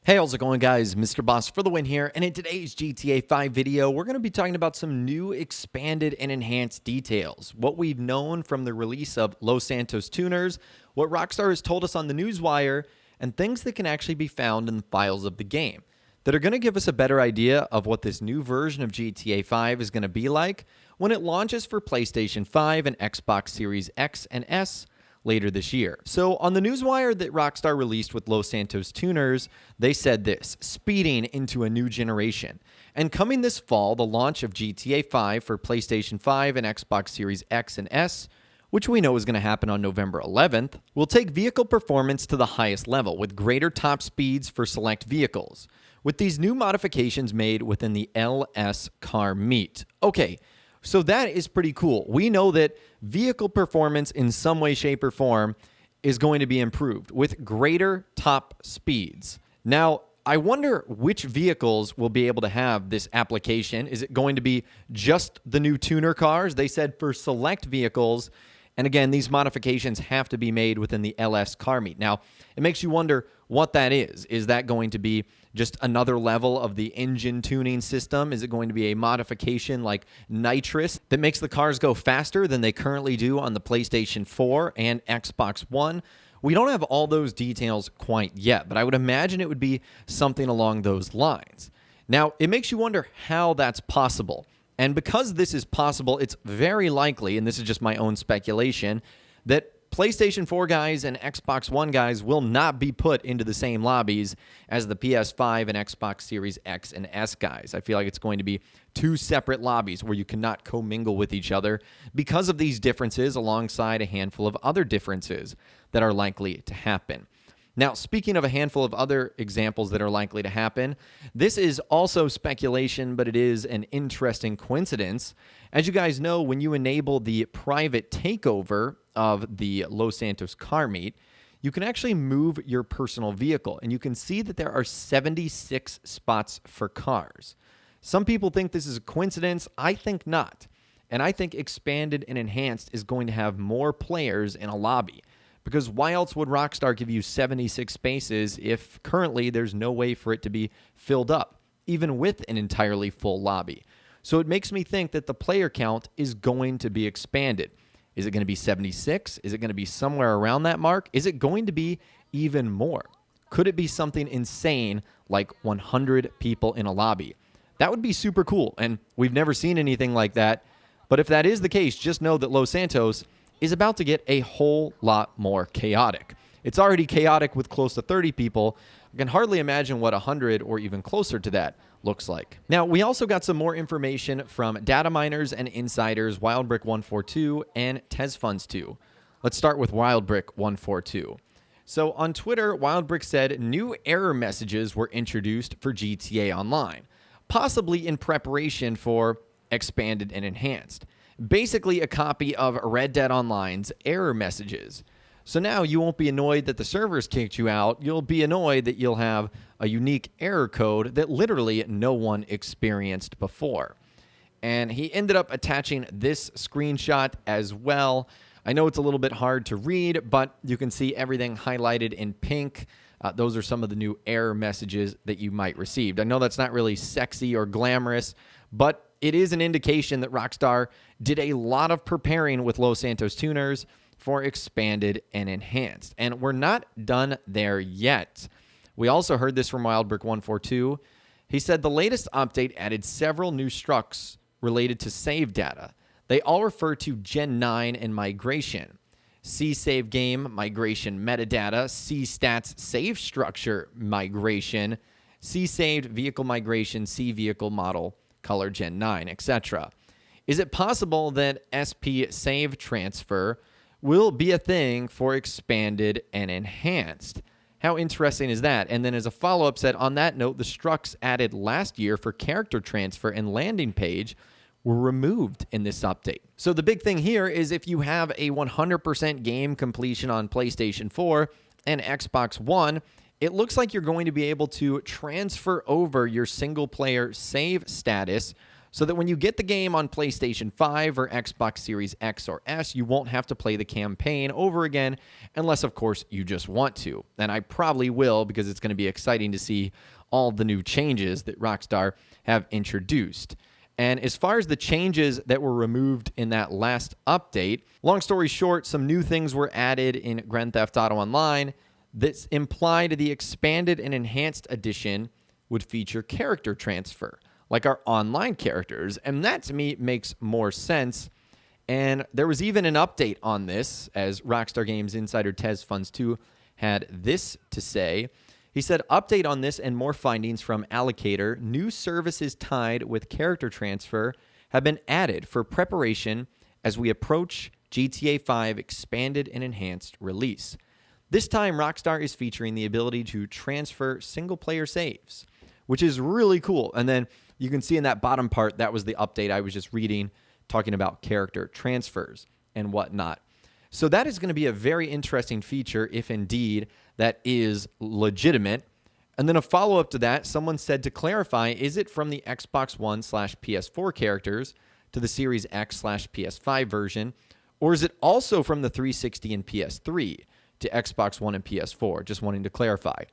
Hey, how's it going, guys? Mr. Boss for the win here, and in today's GTA 5 video, we're going to be talking about some new expanded and enhanced details, what we've known from the release of Los Santos tuners, what Rockstar has told us on the newswire, and things that can actually be found in the files of the game that are going to give us a better idea of what this new version of GTA 5 is going to be like when it launches for PlayStation 5 and Xbox Series X and S later this year. So on the newswire that Rockstar released with Los Santos tuners, they said this: speeding into a new generation. And coming this fall, the launch of GTA 5 for PlayStation 5 and Xbox Series X and S, which we know is going to happen on November 11th, will take vehicle performance to the highest level with greater top speeds for select vehicles, with these new modifications made within the LS car meet. Okay, so that is pretty cool. We know that vehicle performance in some way, shape, or form is going to be improved with greater top speeds. Now, I wonder which vehicles will be able to have this application. Is it going to be just the new tuner cars? They said for select vehicles. And again, these modifications have to be made within the LS car meet. Now, it makes you wonder what that is. Is that going to be just another level of the engine tuning system? Is it going to be a modification like nitrous that makes the cars go faster than they currently do on the PlayStation 4 and Xbox One? We don't have all those details quite yet, but I would imagine it would be something along those lines. Now, it makes you wonder how that's possible. And because this is possible, it's very likely, and this is just my own speculation, that PlayStation 4 guys and Xbox One guys will not be put into the same lobbies as the PS5 and Xbox Series X and S guys. I feel like it's going to be two separate lobbies where you cannot commingle with each other because of these differences, alongside a handful of other differences that are likely to happen. Now, speaking of a handful of other examples that are likely to happen, this is also speculation, but it is an interesting coincidence. As you guys know, when you enable the private takeover of the Los Santos car meet, you can actually move your personal vehicle, and you can see that there are 76 spots for cars. Some people think this is a coincidence. I think not. And I think expanded and enhanced is going to have more players in a lobby. Because why else would Rockstar give you 76 spaces if currently there's no way for it to be filled up, even with an entirely full lobby? So it makes me think that the player count is going to be expanded. Is it going to be 76? Is it going to be somewhere around that mark? Is it going to be even more? Could it be something insane like 100 people in a lobby? That would be super cool, and we've never seen anything like that. But if that is the case, just know that Los Santos is about to get a whole lot more chaotic. It's already chaotic with close to 30 people. I can hardly imagine what 100 or even closer to that looks like. Now, we also got some more information from data miners and insiders WildBrick142 and TezFunds2. Let's start with WildBrick142. So on Twitter, WildBrick said new error messages were introduced for GTA Online, possibly in preparation for expanded and enhanced. Basically a copy of Red Dead Online's error messages. So now you won't be annoyed that the servers kicked you out. You'll be annoyed that you'll have a unique error code that literally no one experienced before. And he ended up attaching this screenshot as well. I know it's a little bit hard to read, but you can see everything highlighted in pink. Those are some of the new error messages that you might receive. I know that's not really sexy or glamorous, but it is an indication that Rockstar did a lot of preparing with Los Santos tuners for expanded and enhanced. And we're not done there yet. We also heard this from WildBrick142. He said the latest update added several new structs related to save data. They all refer to Gen 9 and migration. C save game migration metadata, C stats save structure migration, C saved vehicle migration, C vehicle model color Gen 9, etc. Is it possible that SP save transfer will be a thing for expanded and enhanced? How interesting is that? And then as a follow-up said, on that note, the structs added last year for character transfer and landing page were removed in this update. So the big thing here is if you have a 100% game completion on PlayStation 4 and Xbox One, it looks like you're going to be able to transfer over your single-player save status so that when you get the game on PlayStation 5 or Xbox Series X or S, you won't have to play the campaign over again, unless, of course, you just want to. And I probably will, because it's going to be exciting to see all the new changes that Rockstar have introduced. And as far as the changes that were removed in that last update, long story short, some new things were added in Grand Theft Auto Online that implied the expanded and enhanced edition would feature character transfer, like our online characters. And that, to me, makes more sense. And there was even an update on this, as Rockstar Games insider Tez Funds 2 had this to say. He said, update on this and more findings from Allocator. New services tied with character transfer have been added for preparation as we approach GTA 5 expanded and enhanced release. This time, Rockstar is featuring the ability to transfer single-player saves, which is really cool. And then you can see in that bottom part, that was the update I was just reading, talking about character transfers and whatnot. So that is going to be a very interesting feature if indeed that is legitimate. And then a follow-up to that, someone said to clarify, is it from the Xbox One/PS4 characters to the Series X/PS5 version, or is it also from the 360 and PS3 to Xbox One and PS4? Just wanting to clarify.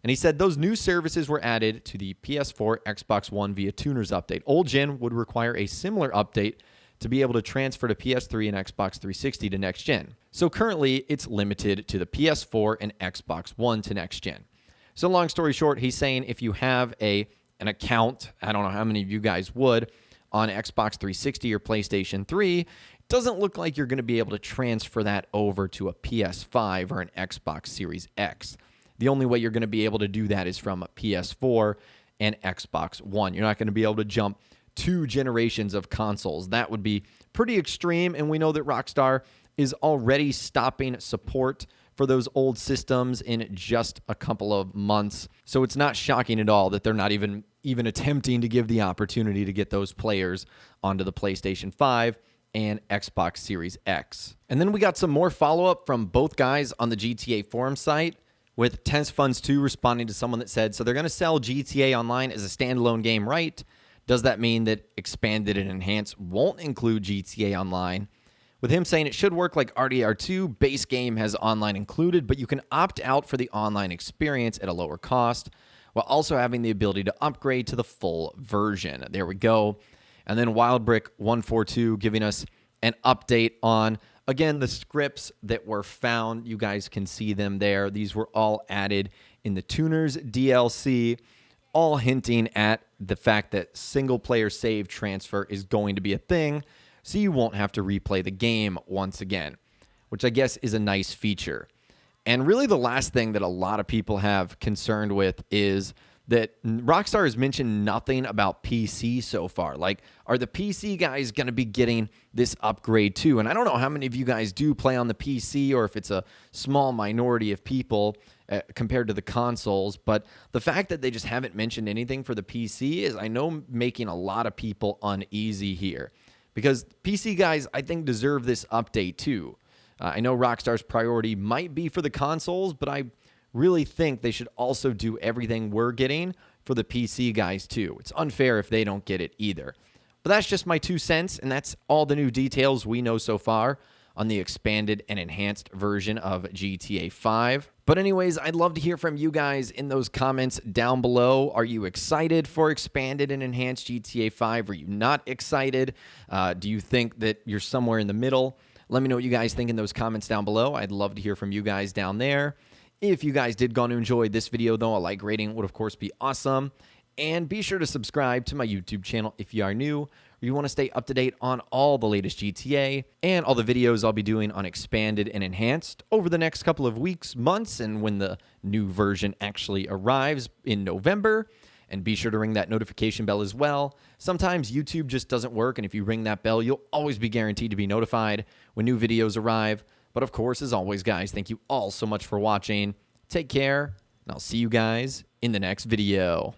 And he said those new services were added to the PS4, Xbox One via Tuners update. Old gen would require a similar update to be able to transfer to PS3 and Xbox 360 to next gen. So currently, it's limited to the PS4 and Xbox One to next gen. So long story short, he's saying if you have an account, I don't know how many of you guys would, on Xbox 360 or PlayStation 3, it doesn't look like you're going to be able to transfer that over to a PS5 or an Xbox Series X. The only way you're going to be able to do that is from a PS4 and Xbox One. You're not going to be able to jump 2 generations of consoles. That would be pretty extreme, and we know that Rockstar is already stopping support for those old systems in just a couple of months. So it's not shocking at all that they're not even attempting to give the opportunity to get those players onto the PlayStation 5 and Xbox Series X. And then we got some more follow-up from both guys on the GTA forum site, with Tez Funds 2 responding to someone that said, so they're going to sell GTA Online as a standalone game, right? Does that mean that expanded and enhanced won't include GTA Online? With him saying it should work like RDR2, base game has online included, but you can opt out for the online experience at a lower cost, while also having the ability to upgrade to the full version. There we go. And then WildBrick142 giving us an update on, again, the scripts that were found. You guys can see them there. These were all added in the Tuners DLC, all hinting at the fact that single-player save transfer is going to be a thing, so you won't have to replay the game once again, which I guess is a nice feature. And really the last thing that a lot of people have concerned with is that Rockstar has mentioned nothing about PC so far. Like, are the PC guys going to be getting this upgrade too? And I don't know how many of you guys do play on the PC, or if it's a small minority of people compared to the consoles. But the fact that they just haven't mentioned anything for the PC is, I know, making a lot of people uneasy here. Because PC guys, I think, deserve this update too. I know Rockstar's priority might be for the consoles, but I really think they should also do everything we're getting for the PC guys too. It's unfair if they don't get it either. But that's just my 2 cents, and that's all the new details we know so far on the expanded and enhanced version of GTA 5. But anyways, I'd love to hear from you guys in those comments down below. Are you excited for expanded and enhanced GTA 5? Are you not excited? Do you think that you're somewhere in the middle? Let me know what you guys think in those comments down below. I'd love to hear from you guys down there. If you guys did go to enjoy this video, though, a like rating would, of course, be awesome. And be sure to subscribe to my YouTube channel if you are new, or you want to stay up to date on all the latest GTA and all the videos I'll be doing on expanded and enhanced over the next couple of weeks, months, and when the new version actually arrives in November. And be sure to ring that notification bell as well. Sometimes YouTube just doesn't work, and if you ring that bell, you'll always be guaranteed to be notified when new videos arrive. But of course, as always, guys, thank you all so much for watching. Take care, and I'll see you guys in the next video.